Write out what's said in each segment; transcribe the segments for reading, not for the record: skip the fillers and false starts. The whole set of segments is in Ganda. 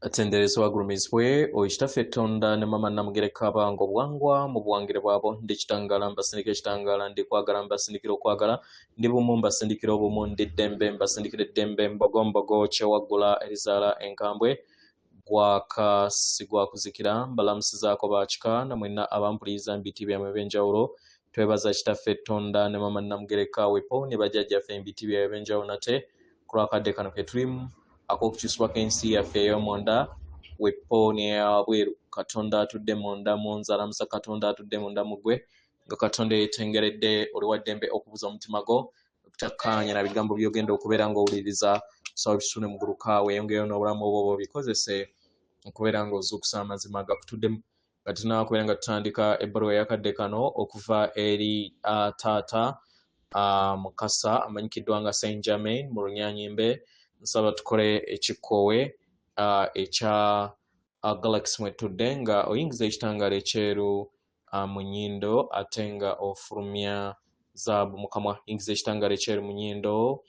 Atendereza wagulumizibwe oyitaffe Tonda ne mama Namugereka bango bwangwa mu buwangire bwabo ndi kitangala mbasindikira ekitangala ndi kwagala mbasindikira okwagala ndi bumu mbasindikira obumu ndi ddembe mbasindikira eddembe mbogombogo kyewaggula erizaala enkambwe gwakasigwa kuzikira mbalamusizaako bakika namwenna abampuliriza mbiti byamwe ebyenjawulo twebaza kitaffe Tonda ne mama Namugereka wepo ne bajjajjaffe embiti byabwe ebyenjawulo nate ku lwakadde kano ke tulimu ak'okukyusibwa k'ensi yaffe ey'omunda wepo n'eyabweru Katonda atudde munda mu nze alamusa Katonda atudde munda mu ggwe nga Katonda yeetengeredde oli wa ddembe okubuza omutima gwo okutakkaanya na bigambo by'ogenda okubeera ng'owuliriza kusaba bisune mu gguluka weeyongereyo n'obulamu obwo bikozese okubeera ng'ozuukusa amazima gakutuddemu nga tunaaba kubeera nga tutandika ebbaluwa ey'akadde kano okuva eri taata Mukasa amanyikiddwa nga Saint Germain mu Runyaanyimbe nsaba tukole ekikkowe ekya Galaxy mwetudde nga oyingiza ekitangaala ekyeru mu nnyindo ate nga ofulumya zaabu mu kamwa. Yingiza ekitangaala ekyeru mu nnyindo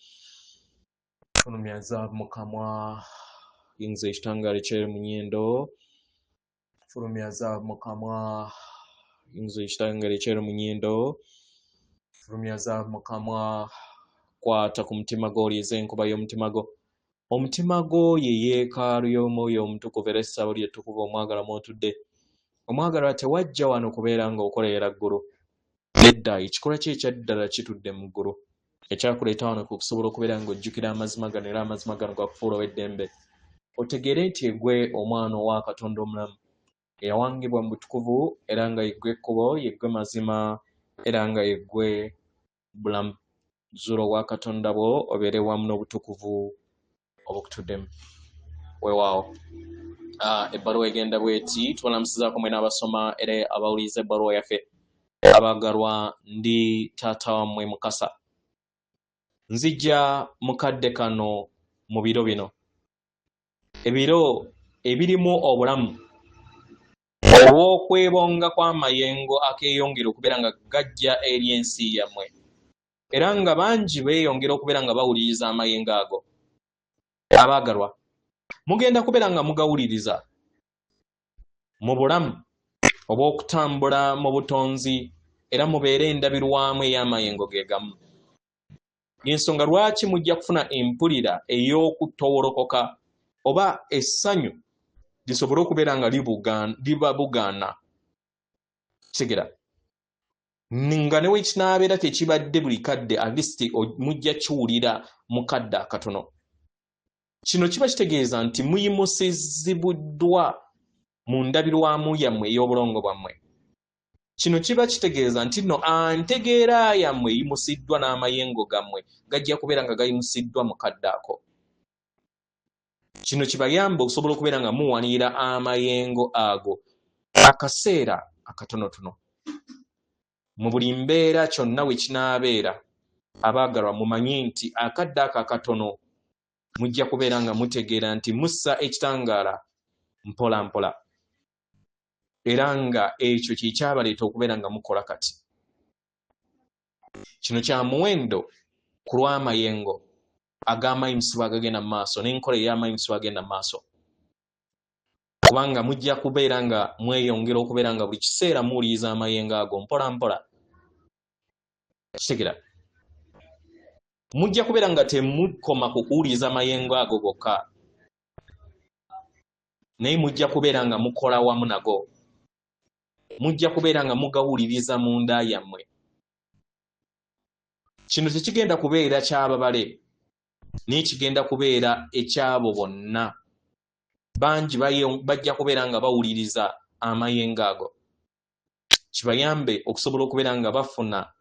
fulumya zaabu mu kamwa. Yingiza ekitangaala ekyeru mu nnyindo fulumya zaabu mu kamwa. Yingiza ekitangaala ekyeru mu nnyindo fulumya zaabu mu kamwa. Kwata ku mutima gwo oliiza enkuba y'omutima gwo. Omutima gwo ye yeekaalu y'omwoyo omutukuvu era essabo ly'ettukuvu omwagala mw'otudde. Omwagalwa tewajja wano kubeera ng'okoleera ggulu. Nedda ekikolwa kye ekyaddala kitudde mu ggulu. Ekyakuleeta wano kusobola okubeera ng'ojjukira amazima gano era amazima gano gakufuula ow'eddembe. Otegeere nti eggwe omwana owa Katonda omulamu eyawangibwa mu butukuvu era nga yeggwe ekkubo yeggwe mazima era nga yeggwe bulamu. Zuula obwa Katonda bwo obeere wamu n'obutukuvu obukutuddemu. Weewaawo. Ebbaluwa egenda bw'eti tubalamusizaako mwena abasoma era abawuliriza ebbaluwa yaffe. Abaagalwa ndi taata wammwe Mukasa. Nzija mukadde kano mu biro bino. Ebiro ebirimu obulamu olw'okwebonga kw'amayengo akeeyongera okubeera nga gajja eri ensi yammwe. Era nga bangi beeyongera okubeera nga bawuliriza amayengo ago. Abaagalwa, mugenda kubeera nga mugawuliriza mu bulamu obw'okutambula mu butonzi era mubeere endabirwamu ey'amayengo ge gamu. Y'ensonga lwaki mujja kufuna empulira ey'okutowolokoka oba essanyu lisobole okubeera nga libabugaana. Kitegeera nga ne wekinaabeera tekibadde buli kadde at least mujja kiwulira mu kadde akatono. Kino kiba kitegeeza nti muyimusizibuddwa mu ndabirwamu yammwe ey'obulongo bwammwe. Kino kiba kitegeeza nti nno antegeera yammwe eyimusiddwa n'amayengo gammwe gajja kubeera nga gayimusiddwa mu kadde ako. Kino kibayamba okusobola okubeera nga muwanira amayengo ago akaseera akatonotono. Mu buli mbeera kyonna we kinaabeera, abaagalwa mumanye nti akadde ako akatono mujja kubeera nga mutegeera nti mussa ekitangaala mpola mpola. Era nga ekyo kye kyabaleeta okubeera nga mukola kati. Kino kya muwendo ku lw'amayengo ag'amayimusibwa agagenda mu maaso n'enkola ey'amayimusibwa agenda mu maaso. Kubanga mujja kubeera nga mweyongera okubeera nga buli kiseera muwuliriza amayengo ago mpola mpola. Kitegeera mujja kubeera nga temukoma ku kuwuliriza amayengo ago gokka, naye mujja kubeera nga mukola wamu nago. Mujja kubeera nga mugawuliriza mu nda yammwe. Kino tekigenda kubeera ky'ababale naye kigenda kubeera ekyabo bonna. Bangi bajja kubeera nga bawuliriza amayengo ago. Kibayambe okusobola okubeera nga bafuna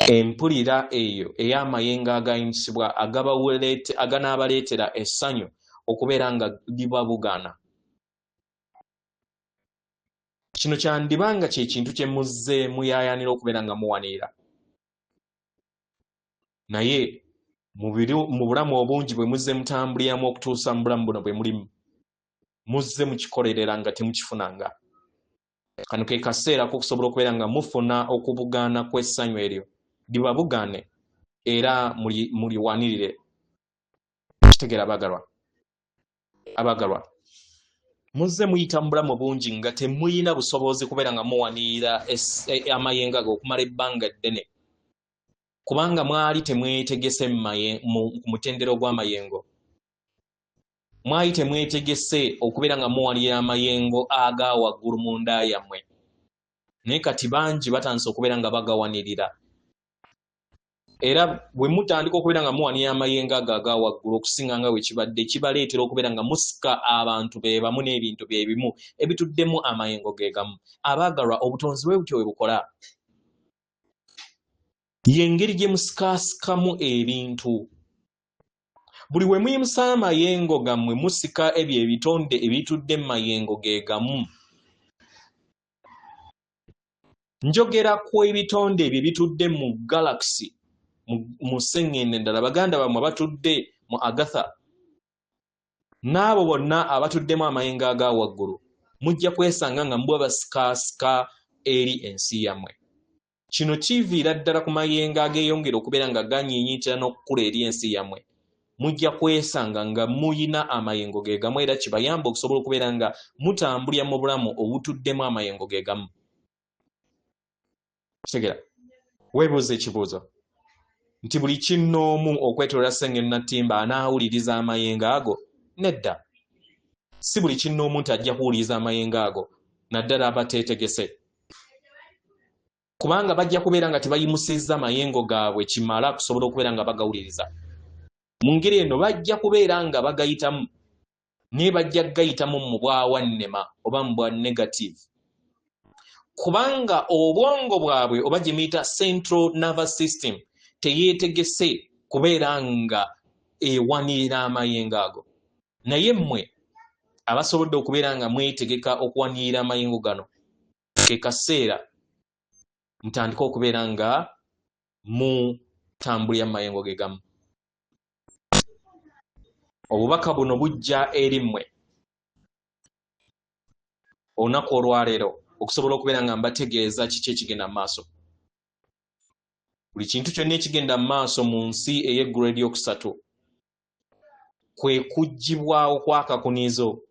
empulira eyo ey'amayengo agayimusibwa aganaabaleetera essanyu okubeera nga libabugaana. Kino kyandibanga kye kintu kye muzze muyaayaanira okubeera nga muwanira. Naye mu bulamu obungi bwe muzze mutambuliramu okutuusa mu bulamu buno bwe mulimu, muzze mukikolerera nga temukifunanga. Kano ke kaseera k'okusobola okubeera nga mufuna okubugaana kw'essanyu eryo libabugaane era muliwanirire. Kitegeera baagalwa. abagalwa muzze muyitambula mu bungi nga temuyina busobozi kubeera nga muwanirira amayengo ago okumala ebbanga ddene kubanga mwali temwetegese ku mutendero gw'amayengo mwali temwetegese okubeera nga muwanirira amayengo aga waggulu mu nda yammwe naye kati bangi batandise okubeera nga bagawanirira era bwe mutandika okubeera nga muwanirira amayengo ago aga waggulu okusinga nga bwe kibadde kibaleetera okubeera nga musika abantu be bamu n'ebintu bye bimu ebituddemu amayengo ge gamu. Abaagalwa obutonzi bwe butyo bwe bukola y'engeri gye musikaasikamu ebintu. Buli we muyimusa amayengo gammwe musika ebyo ebitonde ebitudde mu mayengo ge gamu. Njogera ku ebitonde ebyo bitudde mu galaxy mu sseŋŋendo endala baganda bammwe batudde mu Agatha n'abo bonna abatuddemu amayengo aga waggulu mujja kwesanga nga mbwe basikaasika eri ensi yammwe. Kino kiviira ddala ku mayengo ageeyongera okubeera nga ganyiinyiitira n'okukula eri ensi yammwe. Mujja kwesanga nga muyina amayengo ge gamu era kibayamba okusobola okubeera nga mutambulira mu bulamu obutuddemu amayengo ge gamu. Kitegeera weebuuza ekibuuzo nti buli kinnoomu okwetolera Sseŋŋendo Nattimba anaawuliriza amayengo ago? Nedda, si buli kinnoomu nti ajja kuwuliriza amayengo ago naddala abateetegese kubanga bajja kubeera nga tebayimusizza mayengo gaabwe kimala kusobola okubeera nga bagawuliriza. Mu ngeri eno bajja kubeera nga bagayitamu naye bajja gayitamu mu bwawannema oba mu bwa negative kubanga obwongo bwabwe oba gye muyita central nervous system teyeetegese kubeera nga ewanirira amayengo ago. Naye mmwe abasobodde okubeera nga mwetegeka okuwanirira amayengo gano ke kaseera mutandika okubeera nga mutambulira mayengo ge gamu. Obubaka buno bujja eri mmwe olunaku olwaleero okusobola okubeera nga mbategeeza kiki ekigenda mu maaso. Buli kintu kyonna ekigenda mu maaso mu nsi ey'eggulu ery'okusatu kwe kuggyibwawo kw'akakunizo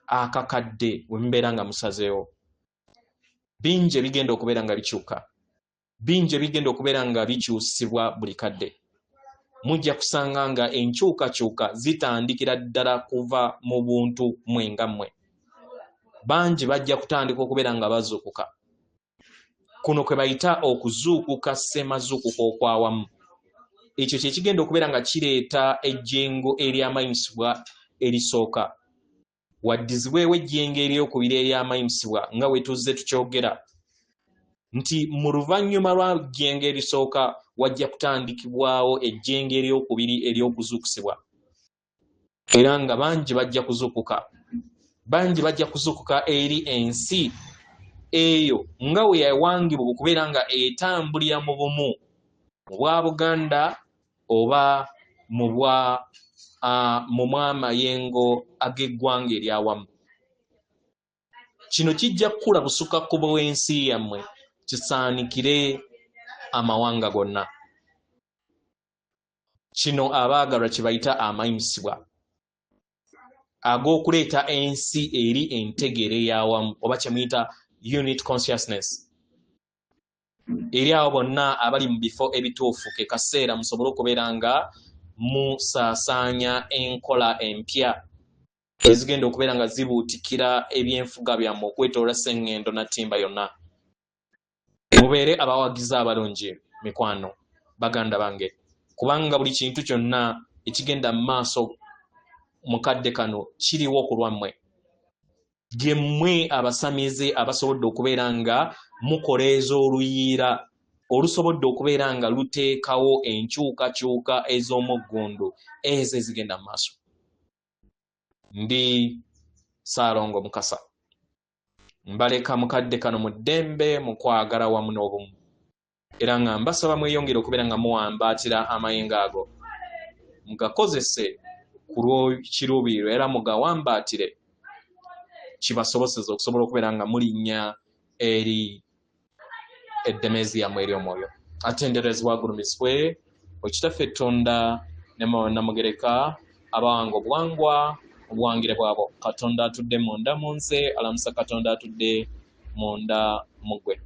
akakadde we mubeera nga musazeewo. Bingi ebigenda okubeera nga bikyuka, bingi ebigenda okubeera nga bikyusibwa buli kadde. Mujja kusanga nga enkyukakyuka zitandikira ddala kuva mu buntu mwenga mmwe. Bangi bajja kutandika okubeera nga bazuukuka. Kuno kwe bayita okuzuukuka ssemazuukuka okwawamu. Ekyo kye kigenda okubeera nga kireeta ejjengo ery'amayimusibwa erisooka. Waddizibwewo ejjengo eryokubiri ery'amayimusibwa nga we tuzze tukyogera nti mu luvannyuma lwa jjengo erisooka wajja kutandikibwawo ejjengo eryokubiri ery'okuzuukusibwa. Era nga bangi bajja kuzuukuka. Bangi bajja kuzuukuka eri ensi eyo nga we yawangibwa okubeera nga etambulira mu bumu mu bwa Buganda oba mu mwamayengo ag'eggwanga eryawamu. Kino kijja kukula busukakkubo w'ensi yammwe kisaanikire amawanga gonna. Kino abaagalwa kye bayita amayimusibwa ag'okuleeta ensi eri entegeera ey'awamu oba kye muyita unit consciousness. Eri abo bonna abali mu bifo ebituufu ke kaseera musobole okubeera nga musaasaanya enkola empya ezigenda okubeera nga zibuutikira ebyenfuga byammwe okwetoloola Sseŋŋendo Nattimba yonna. Mubeere abawagizi abalungi mikwano baganda bange kubanga buli kintu kyonna ekigenda mu maaso mu kadde kano kiriwo ku lwammwe. Gye mmwe abasamize abasobodde okubeera nga mukoleeza oluyiira olusobodde okubeera nga luteekawo enkyukakyuka ez'omuggundu ezo ezigenda mu maaso. Ndi Ssaalongo Mukasa mbaleka mu kadde kano mu ddembe mu kwagala wamu n'obumu era nga mbasaba mweyongere okubeera nga muwambaatira amayengo ago mugakozese ku lw'ekiruubirirwa era mugawambaatire kibasoboseza okusobola okubeera nga mulinnya eri eddemezi yammwe ery'omwoyo. Atenderezebwa agulumizibwe Okitaffe Tonda ne Namugereka abawanga obuwangwa obuwangire bwabo. Katonda atudde munda mu nze, alamusa Katonda atudde munda mu ggwe.